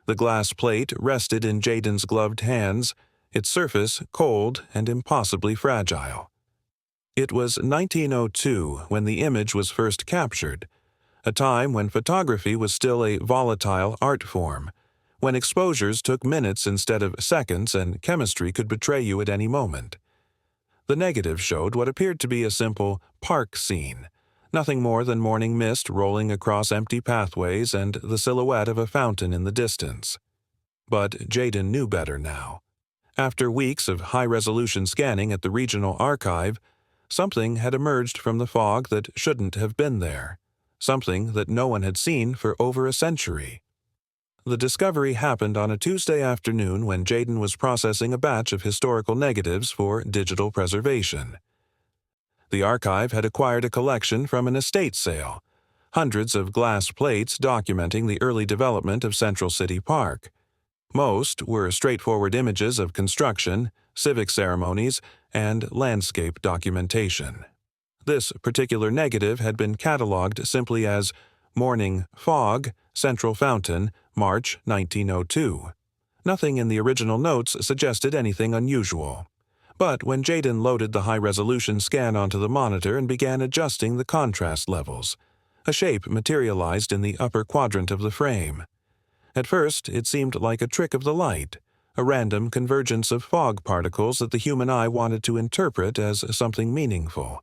The glass plate rested in Jaden's gloved hands, its surface cold and impossibly fragile. It was 1902 when the image was first captured, a time when photography was still a volatile art form, when exposures took minutes instead of seconds and chemistry could betray you at any moment. The negative showed what appeared to be a simple park scene, nothing more than morning mist rolling across empty pathways and the silhouette of a fountain in the distance. But Jaden knew better now. After weeks of high-resolution scanning at the regional archive, something had emerged from the fog that shouldn't have been there, something that no one had seen for over a century. The discovery happened on a Tuesday afternoon when Jaden was processing a batch of historical negatives for digital preservation. The archive had acquired a collection from an estate sale, hundreds of glass plates documenting the early development of Central City Park. Most were straightforward images of construction, civic ceremonies, and landscape documentation. This particular negative had been catalogued simply as Morning Fog, Central Fountain, March 1902. Nothing in the original notes suggested anything unusual. But when Jaden loaded the high-resolution scan onto the monitor and began adjusting the contrast levels, a shape materialized in the upper quadrant of the frame. At first, it seemed like a trick of the light, a random convergence of fog particles that the human eye wanted to interpret as something meaningful.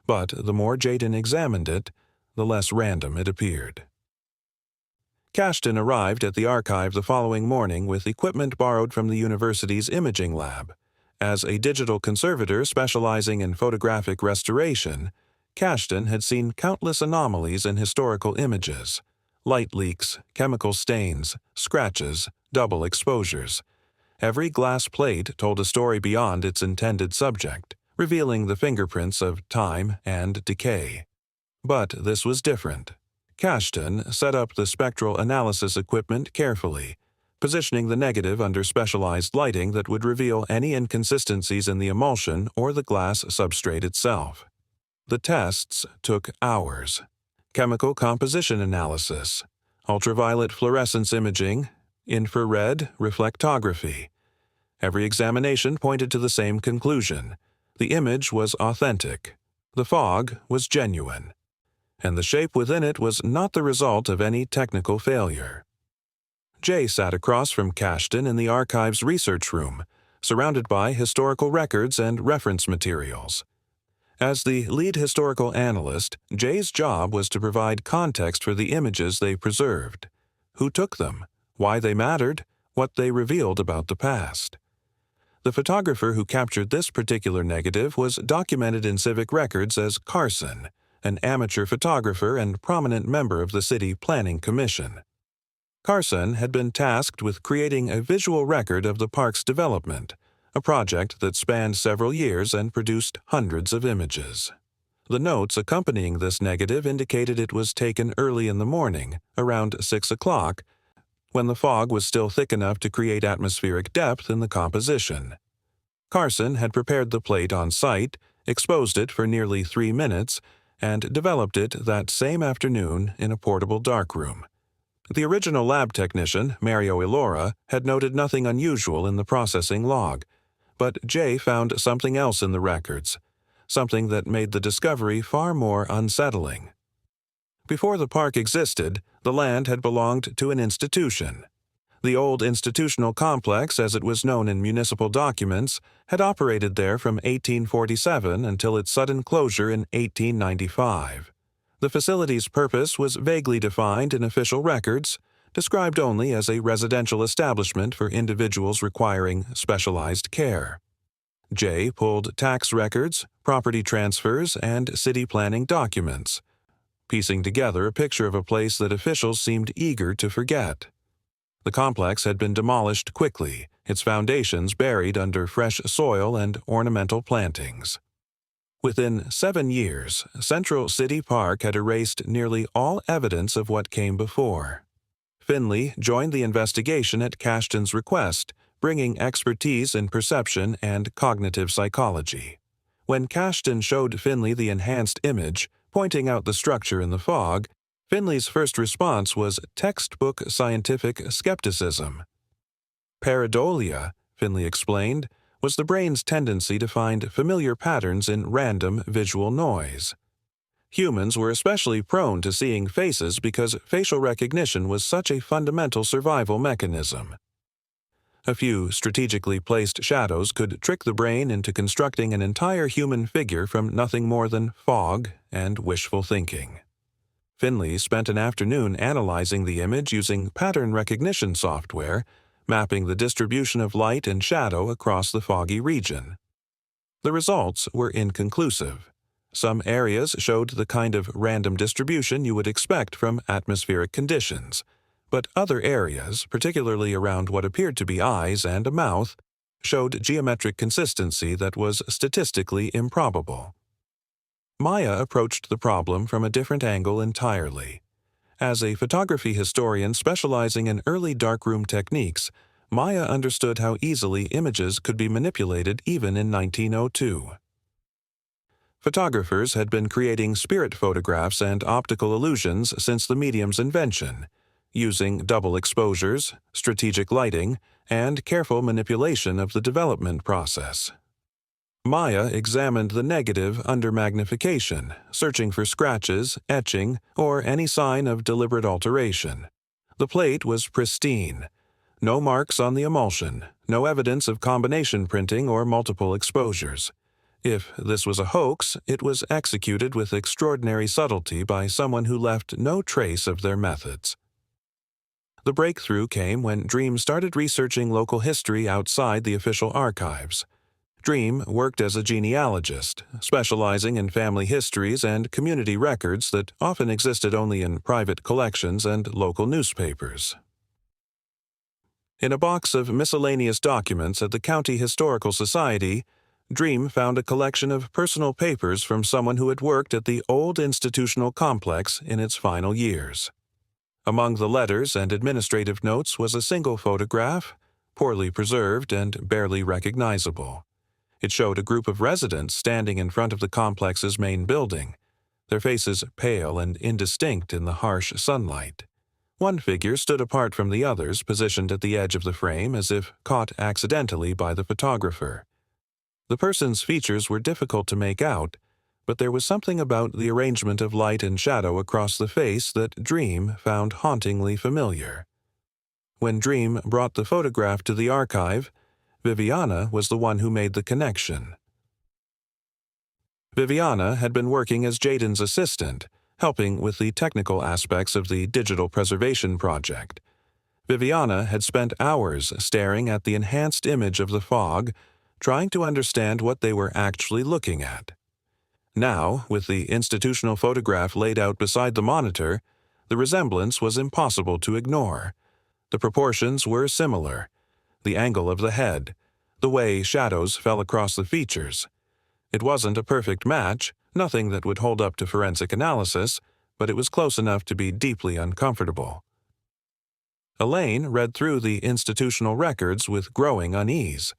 But the more Jaden examined it, the less random it appeared. Cashton arrived at the archive the following morning with equipment borrowed from the university's imaging lab. As a digital conservator specializing in photographic restoration, Cashton had seen countless anomalies in historical images: light leaks, chemical stains, scratches, double exposures. Every glass plate told a story beyond its intended subject, revealing the fingerprints of time and decay. But this was different. Cashton set up the spectral analysis equipment carefully, positioning the negative under specialized lighting that would reveal any inconsistencies in the emulsion or the glass substrate itself. The tests took hours. Chemical composition analysis, ultraviolet fluorescence imaging, infrared reflectography. Every examination pointed to the same conclusion. The image was authentic. The fog was genuine. And the shape within it was not the result of any technical failure. Jay sat across from Cashton in the archive's research room, surrounded by historical records and reference materials. As the lead historical analyst, Jay's job was to provide context for the images they preserved. Who took them? Why they mattered? What they revealed about the past? The photographer who captured this particular negative was documented in civic records as Carson, an amateur photographer and prominent member of the City Planning Commission. Carson had been tasked with creating a visual record of the park's development, a project that spanned several years and produced hundreds of images. The notes accompanying this negative indicated it was taken early in the morning, around 6 o'clock, when the fog was still thick enough to create atmospheric depth in the composition. Carson had prepared the plate on site, exposed it for nearly 3 minutes, and developed it that same afternoon in a portable darkroom. The original lab technician, Mario Ilora, had noted nothing unusual in the processing log, but Jay found something else in the records, something that made the discovery far more unsettling. Before the park existed, the land had belonged to an institution. The old institutional complex, as it was known in municipal documents, had operated there from 1847 until its sudden closure in 1895. The facility's purpose was vaguely defined in official records, described only as a residential establishment for individuals requiring specialized care. Jay pulled tax records, property transfers, and city planning documents, piecing together a picture of a place that officials seemed eager to forget. The complex had been demolished quickly, its foundations buried under fresh soil and ornamental plantings. Within 7 years, Central City Park had erased nearly all evidence of what came before. Finley joined the investigation at Cashton's request, bringing expertise in perception and cognitive psychology. When Cashton showed Finley the enhanced image, pointing out the structure in the fog, Finley's first response was textbook scientific skepticism. Pareidolia, Finley explained, was the brain's tendency to find familiar patterns in random visual noise. Humans were especially prone to seeing faces because facial recognition was such a fundamental survival mechanism. A few strategically placed shadows could trick the brain into constructing an entire human figure from nothing more than fog and wishful thinking. Finley spent an afternoon analyzing the image using pattern recognition software, mapping the distribution of light and shadow across the foggy region. The results were inconclusive. Some areas showed the kind of random distribution you would expect from atmospheric conditions, but other areas, particularly around what appeared to be eyes and a mouth, showed geometric consistency that was statistically improbable. Maya approached the problem from a different angle entirely. As a photography historian specializing in early darkroom techniques, Maya understood how easily images could be manipulated even in 1902. Photographers had been creating spirit photographs and optical illusions since the medium's invention, using double exposures, strategic lighting, and careful manipulation of the development process. Maya examined the negative under magnification, searching for scratches, etching, or any sign of deliberate alteration. The plate was pristine. No marks on the emulsion, no evidence of combination printing or multiple exposures. If this was a hoax, it was executed with extraordinary subtlety by someone who left no trace of their methods. The breakthrough came when Dream started researching local history outside the official archives. Dream worked as a genealogist, specializing in family histories and community records that often existed only in private collections and local newspapers. In a box of miscellaneous documents at the County Historical Society, Dream found a collection of personal papers from someone who had worked at the old institutional complex in its final years. Among the letters and administrative notes was a single photograph, poorly preserved and barely recognizable. It showed a group of residents standing in front of the complex's main building, their faces pale and indistinct in the harsh sunlight. One figure stood apart from the others, positioned at the edge of the frame as if caught accidentally by the photographer. The person's features were difficult to make out, but there was something about the arrangement of light and shadow across the face that Dream found hauntingly familiar. When Dream brought the photograph to the archive, Viviana was the one who made the connection. Viviana had been working as Jaden's assistant, helping with the technical aspects of the digital preservation project. Viviana had spent hours staring at the enhanced image of the fog, trying to understand what they were actually looking at. Now, with the institutional photograph laid out beside the monitor, the resemblance was impossible to ignore. The proportions were similar. The angle of the head, the way shadows fell across the features. It wasn't a perfect match, nothing that would hold up to forensic analysis, but it was close enough to be deeply uncomfortable. Elaine read through the institutional records with growing unease.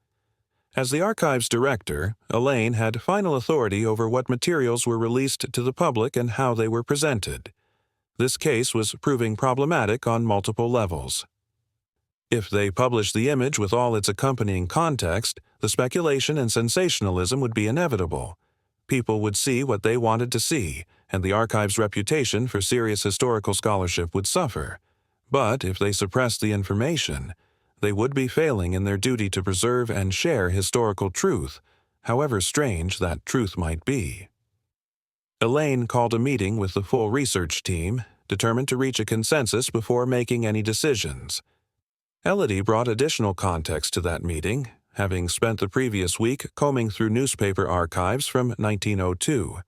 As the archive's director, Elaine had final authority over what materials were released to the public and how they were presented. This case was proving problematic on multiple levels. If they published the image with all its accompanying context, the speculation and sensationalism would be inevitable. People would see what they wanted to see, and the archive's reputation for serious historical scholarship would suffer. But if they suppressed the information, they would be failing in their duty to preserve and share historical truth, however strange that truth might be. Elaine called a meeting with the full research team, determined to reach a consensus before making any decisions. Elodie brought additional context to that meeting, having spent the previous week combing through newspaper archives from 1902.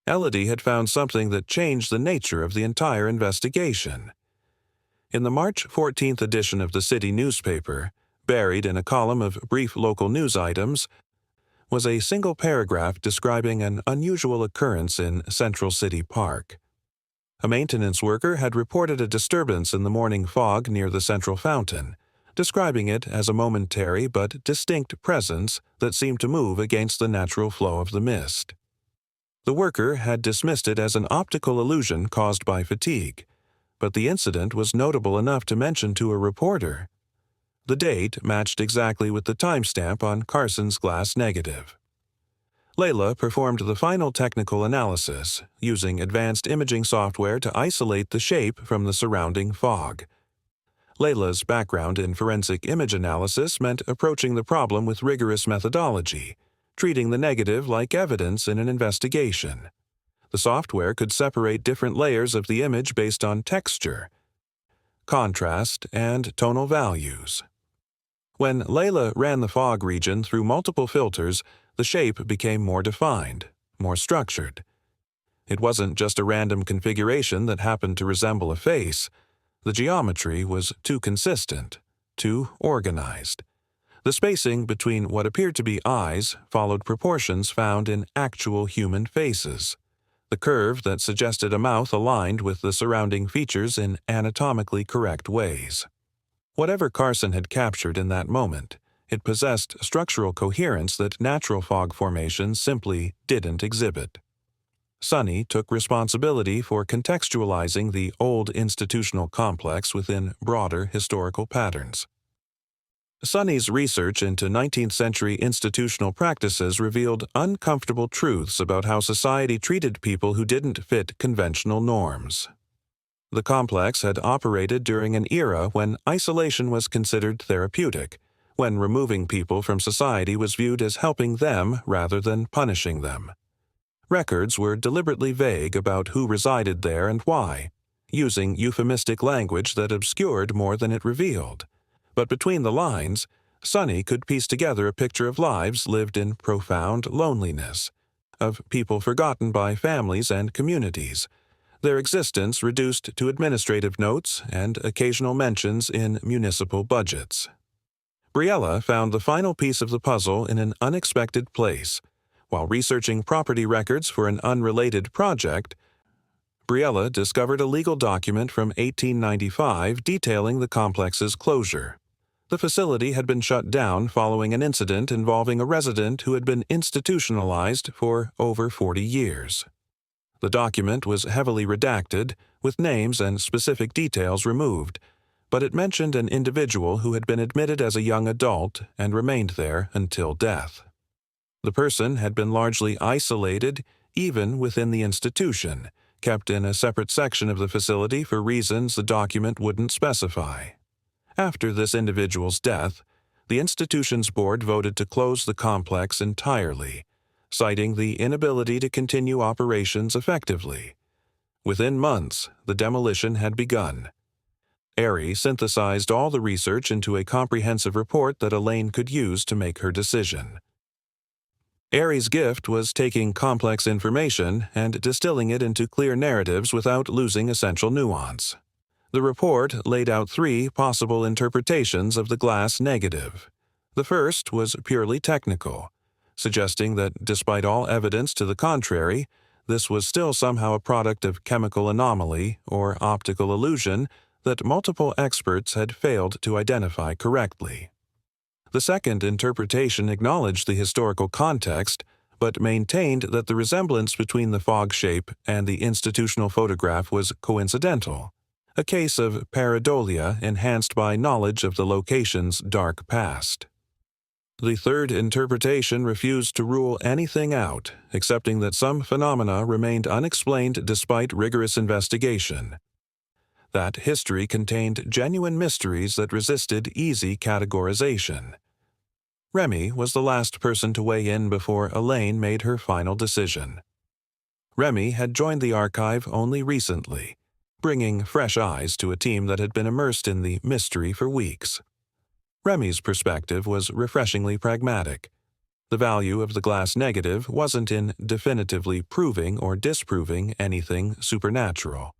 Elodie had found something that changed the nature of the entire investigation. In the March 14th edition of the city newspaper, buried in a column of brief local news items, was a single paragraph describing an unusual occurrence in Central City Park. A maintenance worker had reported a disturbance in the morning fog near the central fountain, describing it as a momentary but distinct presence that seemed to move against the natural flow of the mist. The worker had dismissed it as an optical illusion caused by fatigue, but the incident was notable enough to mention to a reporter. The date matched exactly with the timestamp on Carson's glass negative. Layla performed the final technical analysis, using advanced imaging software to isolate the shape from the surrounding fog. Layla's background in forensic image analysis meant approaching the problem with rigorous methodology, treating the negative like evidence in an investigation. The software could separate different layers of the image based on texture, contrast, and tonal values. When Layla ran the fog region through multiple filters, the shape became more defined, more structured. It wasn't just a random configuration that happened to resemble a face. The geometry was too consistent, too organized. The spacing between what appeared to be eyes followed proportions found in actual human faces. The curve that suggested a mouth aligned with the surrounding features in anatomically correct ways. Whatever Carson had captured in that moment, it possessed structural coherence that natural fog formations simply didn't exhibit. Sonny took responsibility for contextualizing the old institutional complex within broader historical patterns. Sonny's research into 19th-century institutional practices revealed uncomfortable truths about how society treated people who didn't fit conventional norms. The complex had operated during an era when isolation was considered therapeutic, when removing people from society was viewed as helping them rather than punishing them. Records were deliberately vague about who resided there and why, using euphemistic language that obscured more than it revealed. But between the lines, Sonny could piece together a picture of lives lived in profound loneliness, of people forgotten by families and communities, their existence reduced to administrative notes and occasional mentions in municipal budgets. Briella found the final piece of the puzzle in an unexpected place. While researching property records for an unrelated project, Briella discovered a legal document from 1895 detailing the complex's closure. The facility had been shut down following an incident involving a resident who had been institutionalized for over 40 years. The document was heavily redacted, with names and specific details removed, but it mentioned an individual who had been admitted as a young adult and remained there until death. The person had been largely isolated, even within the institution, kept in a separate section of the facility for reasons the document wouldn't specify. After this individual's death, the institution's board voted to close the complex entirely, citing the inability to continue operations effectively. Within months, the demolition had begun. Ari synthesized all the research into a comprehensive report that Elaine could use to make her decision. Ari's gift was taking complex information and distilling it into clear narratives without losing essential nuance. The report laid out 3 possible interpretations of the glass negative. The first was purely technical, suggesting that despite all evidence to the contrary, this was still somehow a product of chemical anomaly or optical illusion that multiple experts had failed to identify correctly. The second interpretation acknowledged the historical context, but maintained that the resemblance between the fog shape and the institutional photograph was coincidental, a case of pareidolia enhanced by knowledge of the location's dark past. The third interpretation refused to rule anything out, accepting that some phenomena remained unexplained despite rigorous investigation. That history contained genuine mysteries that resisted easy categorization. Remy was the last person to weigh in before Elaine made her final decision. Remy had joined the archive only recently, bringing fresh eyes to a team that had been immersed in the mystery for weeks. Remy's perspective was refreshingly pragmatic. The value of the glass negative wasn't in definitively proving or disproving anything supernatural.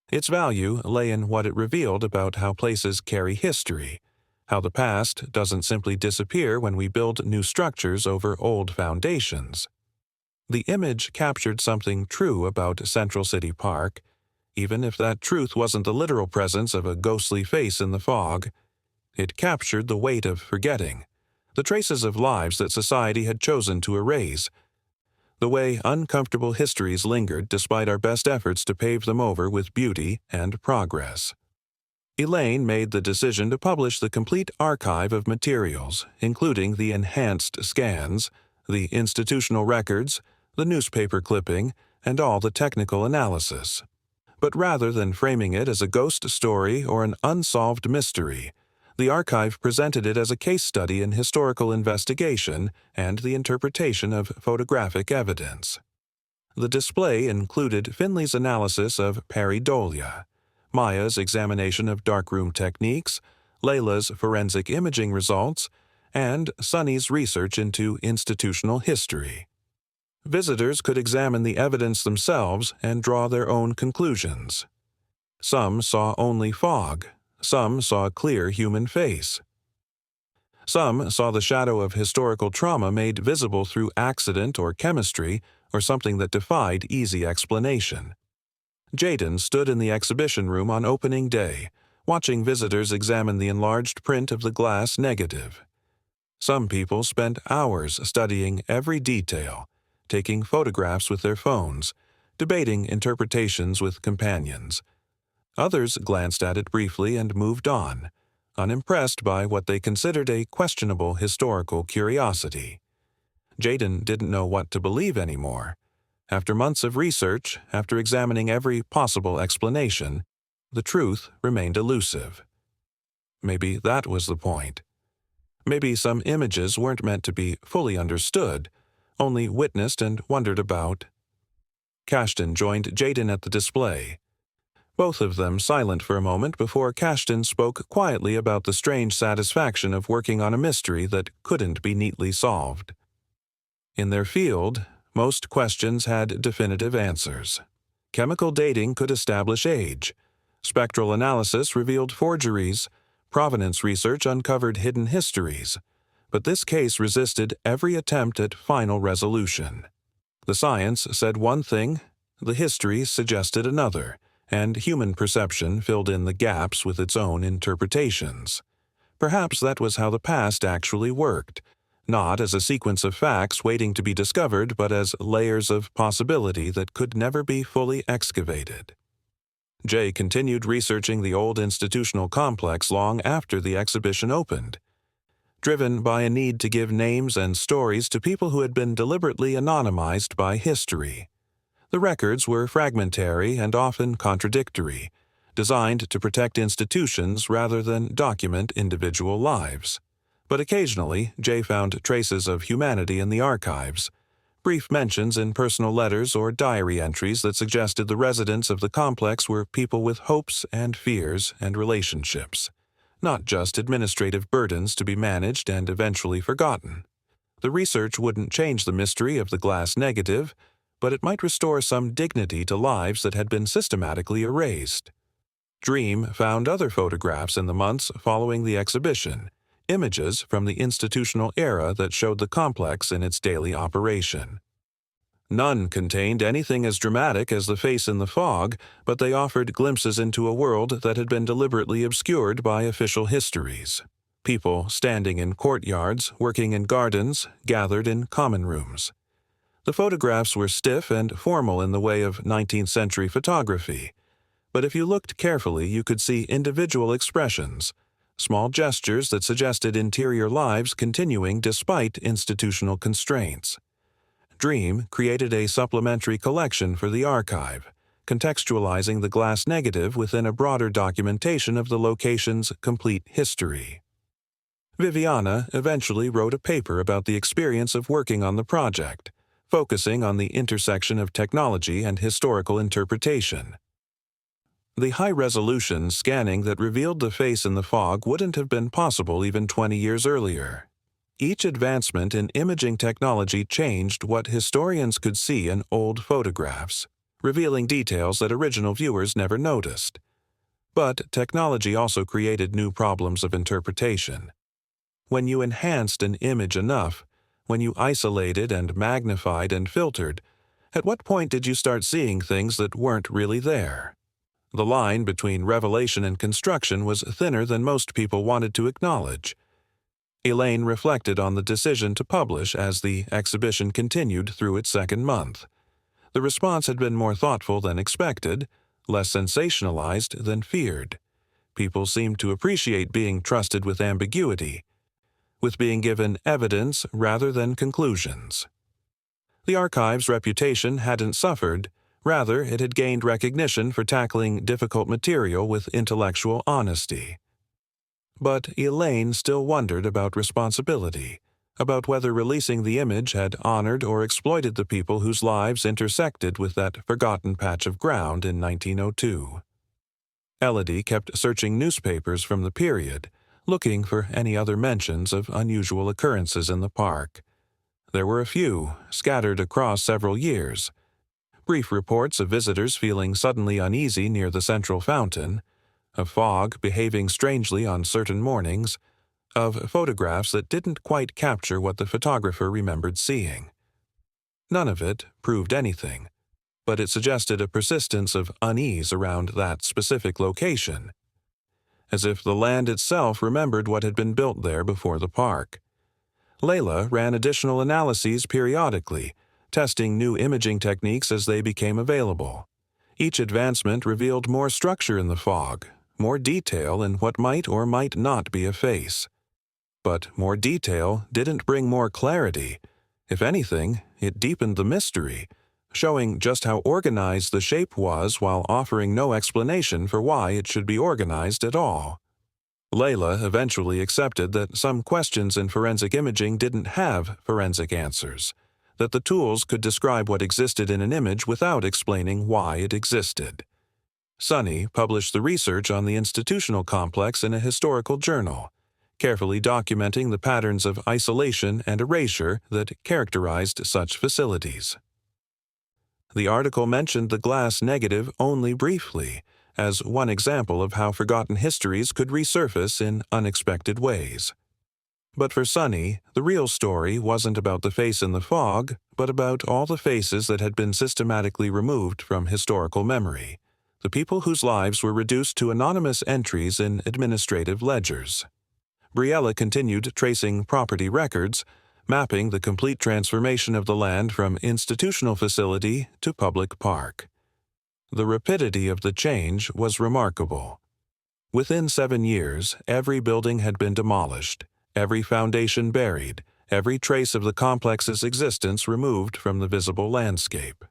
Its value lay in what it revealed about how places carry history, how the past doesn't simply disappear when we build new structures over old foundations. The image captured something true about Central City Park, even if that truth wasn't the literal presence of a ghostly face in the fog. It captured the weight of forgetting, the traces of lives that society had chosen to erase, the way uncomfortable histories lingered despite our best efforts to pave them over with beauty and progress. Elaine made the decision to publish the complete archive of materials, including the enhanced scans, the institutional records, the newspaper clipping, and all the technical analysis. But rather than framing it as a ghost story or an unsolved mystery, the archive presented it as a case study in historical investigation and the interpretation of photographic evidence. The display included Finley's analysis of pareidolia, Maya's examination of darkroom techniques, Layla's forensic imaging results, and Sunny's research into institutional history. Visitors could examine the evidence themselves and draw their own conclusions. Some saw only fog. Some saw a clear human face. Some saw the shadow of historical trauma made visible through accident or chemistry or something that defied easy explanation. Jaden stood in the exhibition room on opening day, watching visitors examine the enlarged print of the glass negative. Some people spent hours studying every detail, taking photographs with their phones, debating interpretations with companions. Others glanced at it briefly and moved on, unimpressed by what they considered a questionable historical curiosity. Jaden didn't know what to believe anymore. After months of research, after examining every possible explanation, the truth remained elusive. Maybe that was the point. Maybe some images weren't meant to be fully understood, only witnessed and wondered about. Cashton joined Jaden at the display. Both of them silent for a moment before Cashton spoke quietly about the strange satisfaction of working on a mystery that couldn't be neatly solved. In their field, most questions had definitive answers. Chemical dating could establish age. Spectral analysis revealed forgeries. Provenance research uncovered hidden histories. But this case resisted every attempt at final resolution. The science said one thing, the history suggested another, and human perception filled in the gaps with its own interpretations. Perhaps that was how the past actually worked, not as a sequence of facts waiting to be discovered, but as layers of possibility that could never be fully excavated. Jay continued researching the old institutional complex long after the exhibition opened. Driven by a need to give names and stories to people who had been deliberately anonymized by history. The records were fragmentary and often contradictory, designed to protect institutions rather than document individual lives. But occasionally, Jay found traces of humanity in the archives, brief mentions in personal letters or diary entries that suggested the residents of the complex were people with hopes and fears and relationships, not just administrative burdens to be managed and eventually forgotten. The research wouldn't change the mystery of the glass negative, but it might restore some dignity to lives that had been systematically erased. Dream found other photographs in the months following the exhibition, images from the institutional era that showed the complex in its daily operation. None contained anything as dramatic as the face in the fog, but they offered glimpses into a world that had been deliberately obscured by official histories. People standing in courtyards, working in gardens, gathered in common rooms. The photographs were stiff and formal in the way of 19th century photography, but if you looked carefully you could see individual expressions, small gestures that suggested interior lives continuing despite institutional constraints. Dream created a supplementary collection for the archive, contextualizing the glass negative within a broader documentation of the location's complete history. Viviana eventually wrote a paper about the experience of working on the project, focusing on the intersection of technology and historical interpretation. The high-resolution scanning that revealed the face in the fog wouldn't have been possible even 20 years earlier. Each advancement in imaging technology changed what historians could see in old photographs, revealing details that original viewers never noticed. But technology also created new problems of interpretation. When you enhanced an image enough, when you isolated and magnified and filtered, at what point did you start seeing things that weren't really there? The line between revelation and construction was thinner than most people wanted to acknowledge. Elaine reflected on the decision to publish as the exhibition continued through its second month. The response had been more thoughtful than expected, less sensationalized than feared. People seemed to appreciate being trusted with ambiguity, with being given evidence rather than conclusions. The archive's reputation hadn't suffered, rather it had gained recognition for tackling difficult material with intellectual honesty. But Elaine still wondered about responsibility, about whether releasing the image had honored or exploited the people whose lives intersected with that forgotten patch of ground in 1902. Elodie kept searching newspapers from the period, looking for any other mentions of unusual occurrences in the park. There were a few, scattered across several years. Brief reports of visitors feeling suddenly uneasy near the central fountain, of fog behaving strangely on certain mornings, of photographs that didn't quite capture what the photographer remembered seeing. None of it proved anything, but it suggested a persistence of unease around that specific location, as if the land itself remembered what had been built there before the park. Layla ran additional analyses periodically, testing new imaging techniques as they became available. Each advancement revealed more structure in the fog, more detail in what might or might not be a face. But more detail didn't bring more clarity. If anything, it deepened the mystery, showing just how organized the shape was while offering no explanation for why it should be organized at all. Layla eventually accepted that some questions in forensic imaging didn't have forensic answers, that the tools could describe what existed in an image without explaining why it existed. Sunny published the research on the institutional complex in a historical journal, carefully documenting the patterns of isolation and erasure that characterized such facilities. The article mentioned the glass negative only briefly, as one example of how forgotten histories could resurface in unexpected ways. But for Sunny, the real story wasn't about the face in the fog, but about all the faces that had been systematically removed from historical memory, the people whose lives were reduced to anonymous entries in administrative ledgers. Briella continued tracing property records, mapping the complete transformation of the land from institutional facility to public park. The rapidity of the change was remarkable. Within 7 years, every building had been demolished, every foundation buried, every trace of the complex's existence removed from the visible landscape.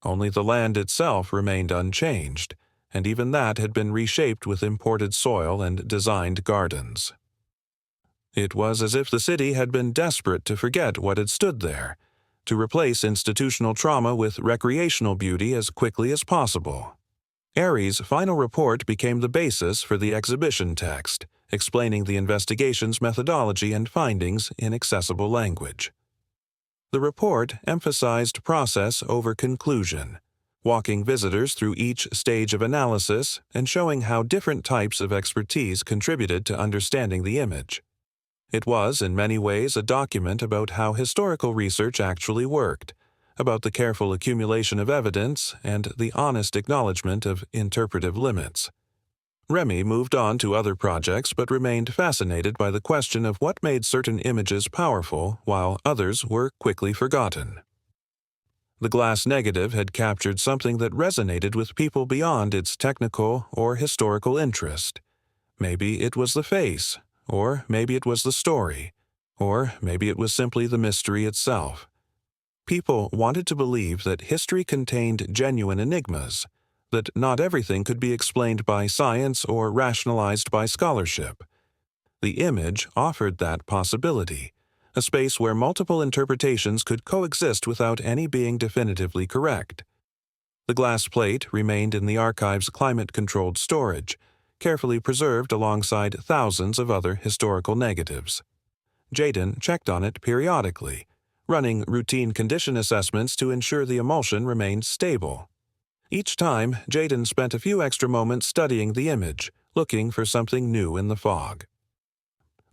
Only the land itself remained unchanged, and even that had been reshaped with imported soil and designed gardens. It was as if the city had been desperate to forget what had stood there, to replace institutional trauma with recreational beauty as quickly as possible. Aries' final report became the basis for the exhibition text, explaining the investigation's methodology and findings in accessible language. The report emphasized process over conclusion, walking visitors through each stage of analysis and showing how different types of expertise contributed to understanding the image. It was, in many ways, a document about how historical research actually worked, about the careful accumulation of evidence and the honest acknowledgement of interpretive limits. Remy moved on to other projects but remained fascinated by the question of what made certain images powerful while others were quickly forgotten. The glass negative had captured something that resonated with people beyond its technical or historical interest. Maybe it was the face, or maybe it was the story, or maybe it was simply the mystery itself. People wanted to believe that history contained genuine enigmas, that not everything could be explained by science or rationalized by scholarship. The image offered that possibility, a space where multiple interpretations could coexist without any being definitively correct. The glass plate remained in the archive's climate-controlled storage, carefully preserved alongside thousands of other historical negatives. Jaden checked on it periodically, running routine condition assessments to ensure the emulsion remained stable. Each time, Jaden spent a few extra moments studying the image, looking for something new in the fog.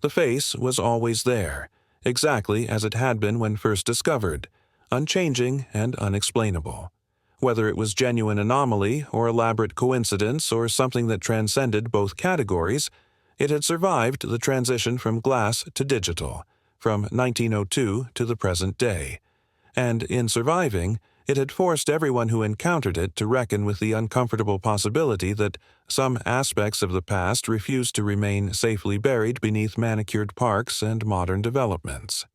The face was always there, exactly as it had been when first discovered, unchanging and unexplainable. Whether it was genuine anomaly or elaborate coincidence or something that transcended both categories, It had survived the transition from glass to digital, from 1902 to the present day, and in surviving, it had forced everyone who encountered it to reckon with the uncomfortable possibility that some aspects of the past refused to remain safely buried beneath manicured parks and modern developments.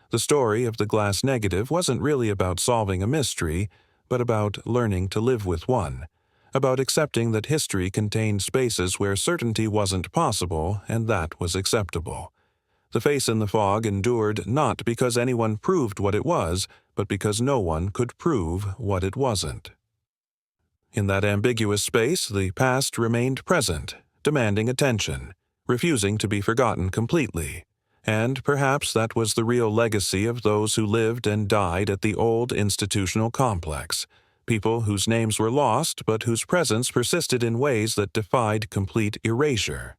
The story of the glass negative wasn't really about solving a mystery, but about learning to live with one, about accepting that history contained spaces where certainty wasn't possible and that was acceptable. The face in the fog endured not because anyone proved what it was, but because no one could prove what it wasn't. In that ambiguous space, the past remained present, demanding attention, refusing to be forgotten completely. And perhaps that was the real legacy of those who lived and died at the old institutional complex, people whose names were lost but whose presence persisted in ways that defied complete erasure.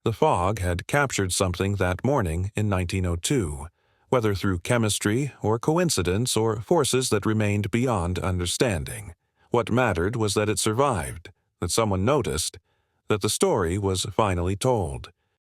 The fog had captured something that morning in 1902, whether through chemistry or coincidence or forces that remained beyond understanding. What mattered was that it survived, that someone noticed, that the story was finally told.